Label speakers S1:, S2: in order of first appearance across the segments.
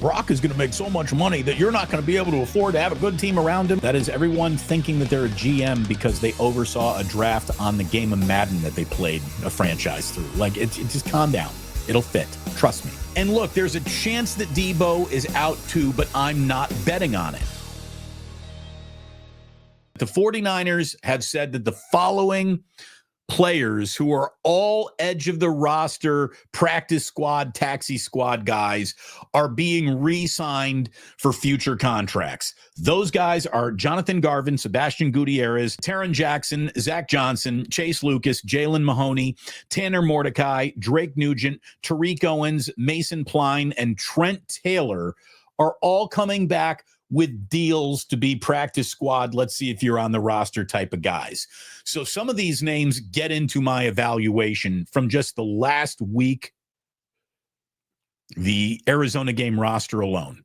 S1: Brock is going to make so much money that you're not going to be able to afford to have a good team around him. That is everyone thinking that they're a GM because they oversaw a draft on the game of Madden that they played a franchise through. Like, it just calm down. It'll fit. Trust me. And look, there's a chance that Debo is out too, but I'm not betting on it. The 49ers have said that the following players who are all edge of the roster, practice squad, taxi squad guys are being re-signed for future contracts. Those guys are Jonathan Garvin, Sebastian Gutierrez, Taron Jackson, Zach Johnson, Chase Lucas, Jalen Mahoney, Tanner Mordecai, Drake Nugent, Tariq Owens, Mason Pline, and Trent Taylor are all coming back with deals to be practice squad, let's see if you're on the roster type of guys. So some of these names get into my evaluation from just the last week, the Arizona game roster alone.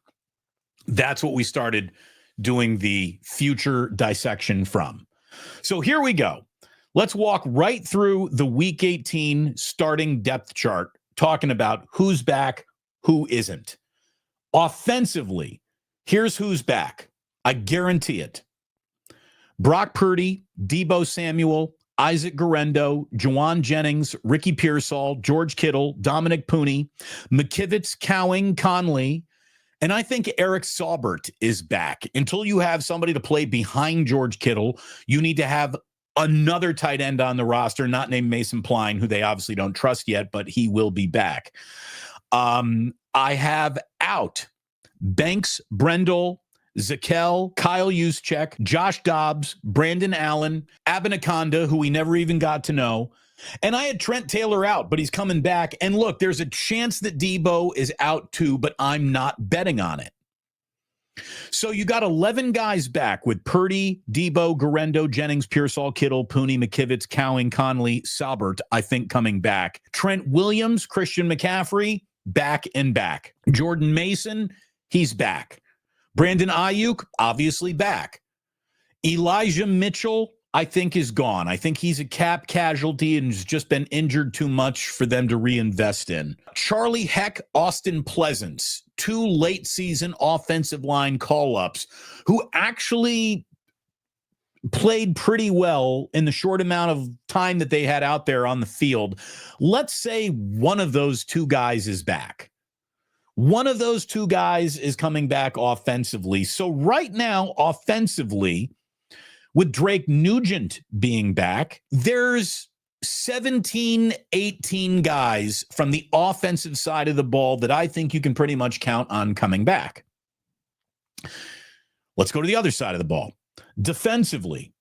S1: That's what we started doing the future dissection from. So here we go. Let's walk right through the week 18 starting depth chart, talking about who's back, who isn't. Offensively, here's who's back. I guarantee it. Brock Purdy, Debo Samuel, Isaac Guerendo, Juwan Jennings, Ricky Pearsall, George Kittle, Dominic Pooney, McKivitz, Cowing, Conley, and I think Eric Saubert is back. Until you have somebody to play behind George Kittle, you need to have another tight end on the roster, not named Mason Pline, who they obviously don't trust yet, but he will be back. I have out Banks, Brendel, Zakel, Kyle Juszczyk, Josh Dobbs, Brandon Allen, Abinaconda, who we never even got to know. And I had Trent Taylor out, but he's coming back. And look, there's a chance that Debo is out too, but I'm not betting on it. So you got 11 guys back with Purdy, Debo, Guerendo, Jennings, Pearsall, Kittle, Pooney, McKivitz, Cowing, Conley, Saubert, I think coming back. Trent Williams, Christian McCaffrey, back and back. Jordan Mason, he's back. Brandon Ayuk, obviously back. Elijah Mitchell, I think, is gone. I think he's a cap casualty and has just been injured too much for them to reinvest in. Charlie Heck, Austin Pleasance, two late season offensive line call-ups who actually played pretty well in the short amount of time that they had out there on the field. Let's say one of those two guys is back. One of those two guys is coming back offensively. So right now, offensively, with Drake Nugent being back, there's 17, 18 guys from the offensive side of the ball that I think you can pretty much count on coming back. Let's go to the other side of the ball. Defensively,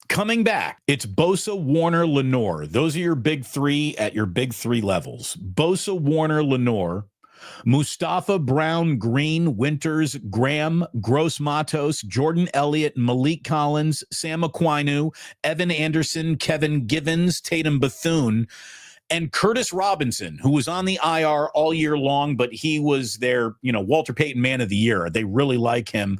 S1: coming back, it's Bosa, Warner, Lenore. Those are your big three at your big three levels. Bosa, Warner, Lenore. Mustafa, Brown, Green, Winters, Graham, Gross Matos, Jordan Elliott, Malik Collins, Sam Aquinu, Evan Anderson, Kevin Givens, Tatum Bethune, and Curtis Robinson, who was on the IR all year long, but he was their, Walter Payton Man of the Year. They really like him.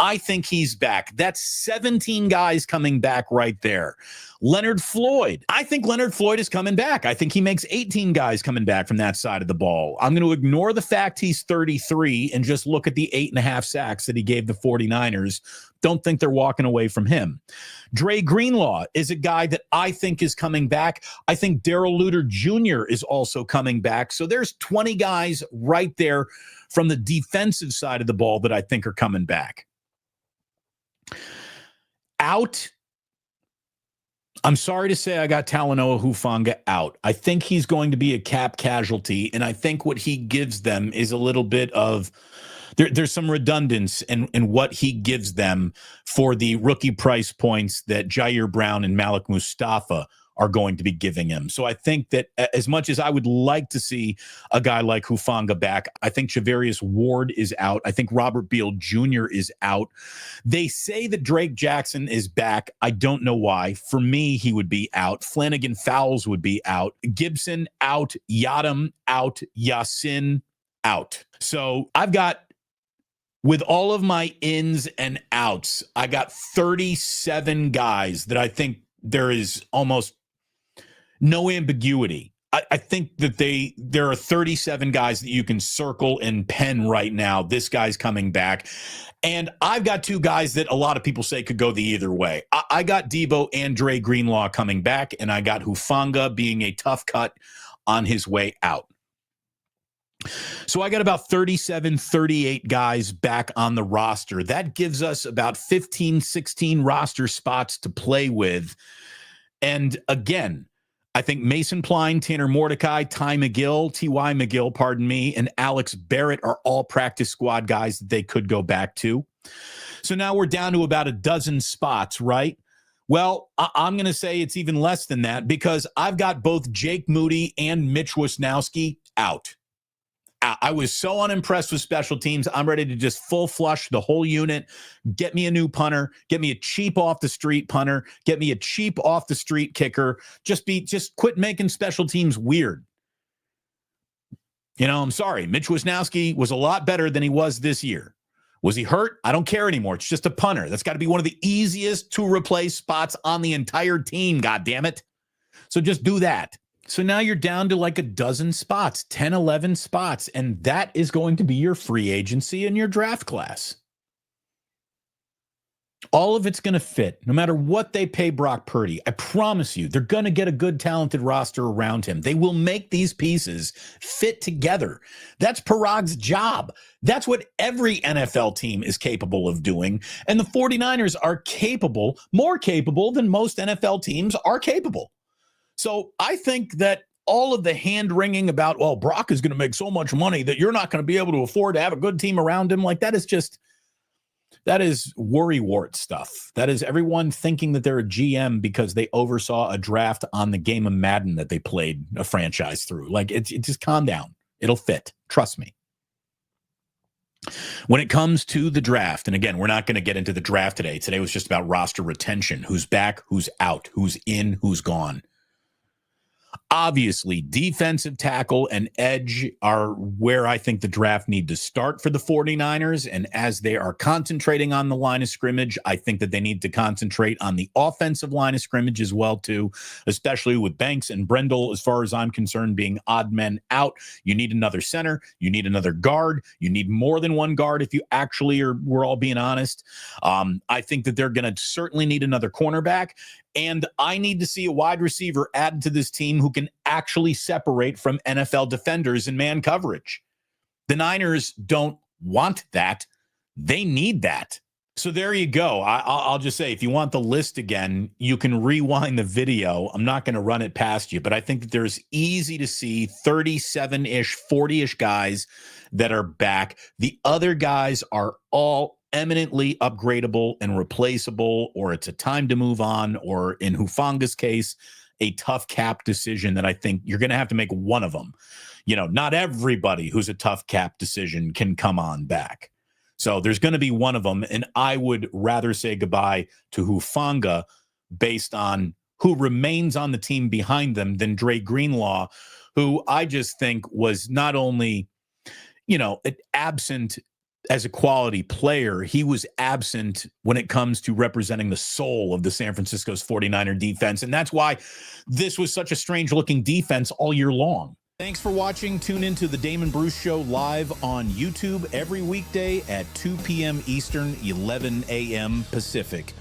S1: I think he's back. That's 17 guys coming back right there. Leonard Floyd. I think Leonard Floyd is coming back. I think he makes 18 guys coming back from that side of the ball. I'm going to ignore the fact he's 33 and just look at the 8.5 sacks that he gave the 49ers. Don't think they're walking away from him. Dre Greenlaw is a guy that I think is coming back. I think Darrell Luter Jr. is also coming back. So there's 20 guys right there from the defensive side of the ball that I think are coming back. Out. I'm sorry to say I got Talanoa Hufanga out. I think he's going to be a cap casualty, and I think what he gives them is a little bit of there's some redundance in what he gives them for the rookie price points that Jair Brown and Malik Mustafa are going to be giving him. So I think that as much as I would like to see a guy like Hufanga back, I think Javarius Ward is out. I think Robert Beal Jr. is out. They say that Drake Jackson is back. I don't know why. For me, he would be out. Flanagan Fowles would be out. Gibson out. Yadam out. Yasin out. So I've got, with all of my ins and outs, I got 37 guys that I think there is almost no ambiguity. I think that there are 37 guys that you can circle and pen right now. This guy's coming back. And I've got two guys that a lot of people say could go the either way. I got Debo and Dre Greenlaw coming back, and I got Hufanga being a tough cut on his way out. So I got about 37, 38 guys back on the roster. That gives us about 15, 16 roster spots to play with. And again, I think Mason Pline, Tanner Mordecai, Ty McGill, pardon me, and Alex Barrett are all practice squad guys that they could go back to. So now we're down to about a dozen spots, right? Well, I'm going to say it's even less than that because I've got both Jake Moody and Mitch Wisnowski out. I was so unimpressed with special teams. I'm ready to just full flush the whole unit, get me a new punter, get me a cheap off the street punter, get me a cheap off the street kicker. Just quit making special teams weird. You know, I'm sorry. Mitch Wisnowski was a lot better than he was this year. Was he hurt? I don't care anymore. It's just a punter. That's got to be one of the easiest to replace spots on the entire team, God damn it. So just do that. So now you're down to like a dozen spots, 10, 11 spots, and that is going to be your free agency and your draft class. All of it's going to fit, no matter what they pay Brock Purdy. I promise you, they're going to get a good, talented roster around him. They will make these pieces fit together. That's Parag's job. That's what every NFL team is capable of doing, and the 49ers are capable, more capable than most NFL teams are capable. So I think that all of the hand-wringing about, well, Brock is going to make so much money that you're not going to be able to afford to have a good team around him, like that is worrywart stuff. That is everyone thinking that they're a GM because they oversaw a draft on the game of Madden that they played a franchise through. Like, it just calm down. It'll fit. Trust me. When it comes to the draft, and again, we're not going to get into the draft today. Today was just about roster retention. Who's back, who's out, who's in, who's gone. Obviously, defensive tackle and edge are where I think the draft need to start for the 49ers. And as they are concentrating on the line of scrimmage, I think that they need to concentrate on the offensive line of scrimmage as well, too, especially with Banks and Brendel, as far as I'm concerned, being odd men out. You need another center. You need another guard. You need more than one guard if you actually are, we're all being honest. I think that they're going to certainly need another cornerback. And I need to see a wide receiver added to this team who can actually separate from NFL defenders in man coverage. The Niners don't want that. They need that. So there you go. I'll just say, if you want the list again, you can rewind the video. I'm not going to run it past you, but I think that there's easy to see 37-ish, 40-ish guys that are back. The other guys are all eminently upgradable and replaceable, or it's a time to move on, or in Hufanga's case, a tough cap decision that I think you're going to have to make one of them. You know, not everybody who's a tough cap decision can come on back. So there's going to be one of them, and I would rather say goodbye to Hufanga based on who remains on the team behind them than Dre Greenlaw, who I just think was not only, you know, absent as a quality player, he was absent when it comes to representing the soul of the San Francisco's 49er defense. And that's why this was such a strange looking defense all year long. Thanks for watching. Tune into the Damon Bruce Show live on YouTube every weekday at 2 p.m. Eastern, 11 a.m. Pacific.